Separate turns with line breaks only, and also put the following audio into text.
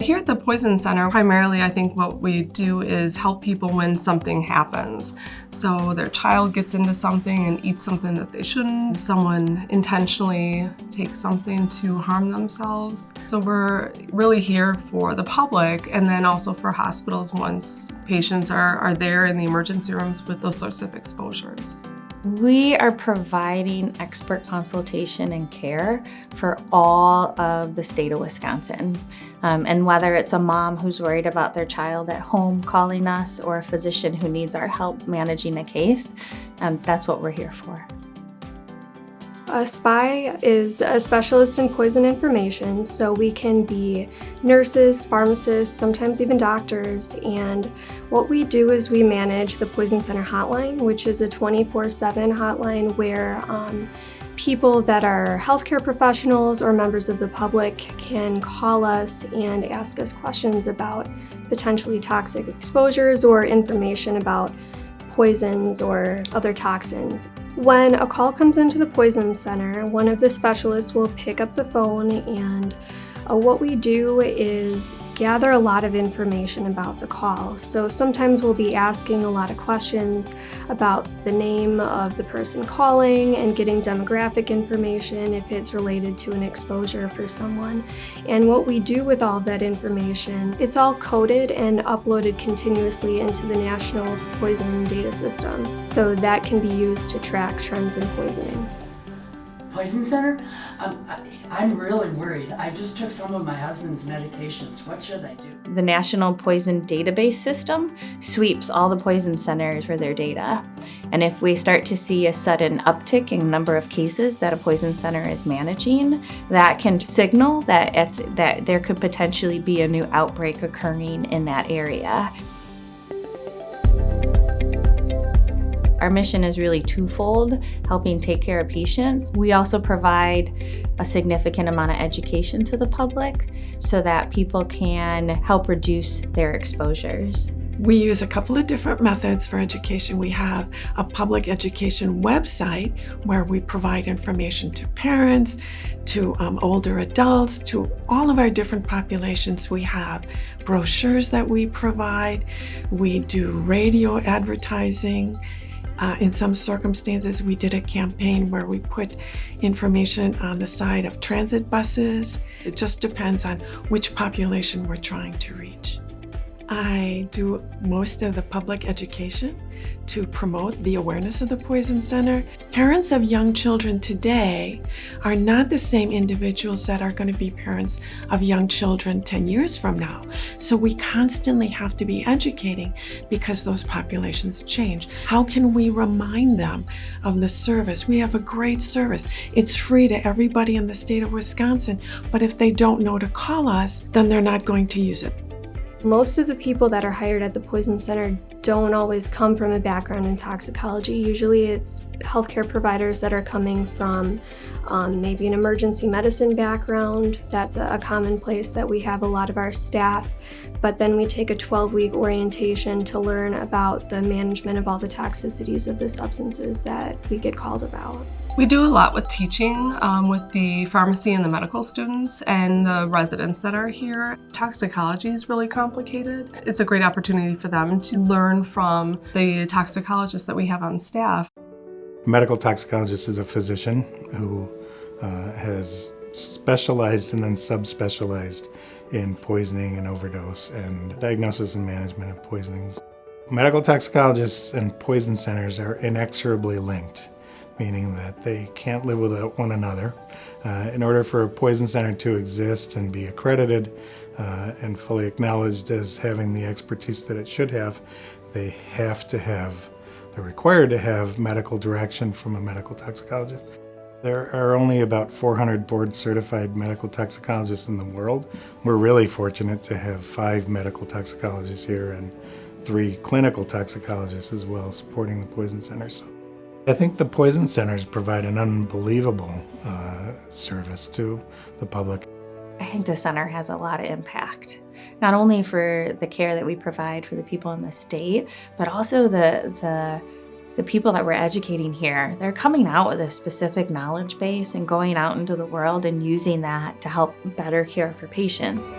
Here at the Poison Center, primarily I think what we do is help people when something happens. So their child gets into something and eats something that they shouldn't. Someone intentionally takes something to harm themselves. So we're really here for the public and then also for hospitals once patients are there in the emergency rooms with those sorts of exposures.
We are providing expert consultation and care for all of the state of Wisconsin. And whether it's a mom who's worried about their child at home calling us or a physician who needs our help managing a case, that's what we're here for.
A SPI is a specialist in poison information, so we can be nurses, pharmacists, sometimes even doctors, and what we do is we manage the Poison Center hotline, which is a 24/7 hotline where people that are healthcare professionals or members of the public can call us and ask us questions about potentially toxic exposures or information about poisons or other toxins. When a call comes into the Poison Center, one of the specialists will pick up the phone and what we do is gather a lot of information about the call. So sometimes we'll be asking a lot of questions about the name of the person calling and getting demographic information if it's related to an exposure for someone. And what we do with all that information, it's all coded and uploaded continuously into the National Poison Data System. So that can be used to track trends in poisonings.
Poison Center? I'm really worried. I just took some of my husband's medications. What should I do?
The National Poison Database System sweeps all the poison centers for their data. And if we start to see a sudden uptick in number of cases that a poison center is managing, that can signal that there could potentially be a new outbreak occurring in that area. Our mission is really twofold, helping take care of patients. We also provide a significant amount of education to the public so that people can help reduce their exposures.
We use a couple of different methods for education. We have a public education website where we provide information to parents, to older adults, to all of our different populations. We have brochures that we provide. We do radio advertising. In some circumstances, we did a campaign where we put information on the side of transit buses. It just depends on which population we're trying to reach. I do most of the public education to promote the awareness of the Poison Center. Parents of young children today are not the same individuals that are going to be parents of young children 10 years from now. So we constantly have to be educating because those populations change. How can we remind them of the service? We have a great service. It's free to everybody in the state of Wisconsin, but if they don't know to call us, then they're not going to use it.
Most of the people that are hired at the Poison Center don't always come from a background in toxicology. Usually it's healthcare providers that are coming from maybe an emergency medicine background. That's a common place that we have a lot of our staff. But then we take a 12-week orientation to learn about the management of all the toxicities of the substances that we get called about.
We do a lot with teaching with the pharmacy and the medical students and the residents that are here. Toxicology is really complicated. It's a great opportunity for them to learn from the toxicologists that we have on staff.
A medical toxicologist is a physician who has specialized and then subspecialized in poisoning and overdose and diagnosis and management of poisonings. Medical toxicologists and poison centers are inexorably linked, meaning that they can't live without one another. In order for a poison center to exist and be accredited and fully acknowledged as having the expertise that it should have, they're required to have medical direction from a medical toxicologist. There are only about 400 board-certified medical toxicologists in the world. We're really fortunate to have 5 medical toxicologists here and 3 clinical toxicologists as well supporting the Poison Center. So I think the Poison Centers provide an unbelievable service to the public.
I think the center has a lot of impact, not only for the care that we provide for the people in the state, but also the people that we're educating here. They're coming out with a specific knowledge base and going out into the world and using that to help better care for patients.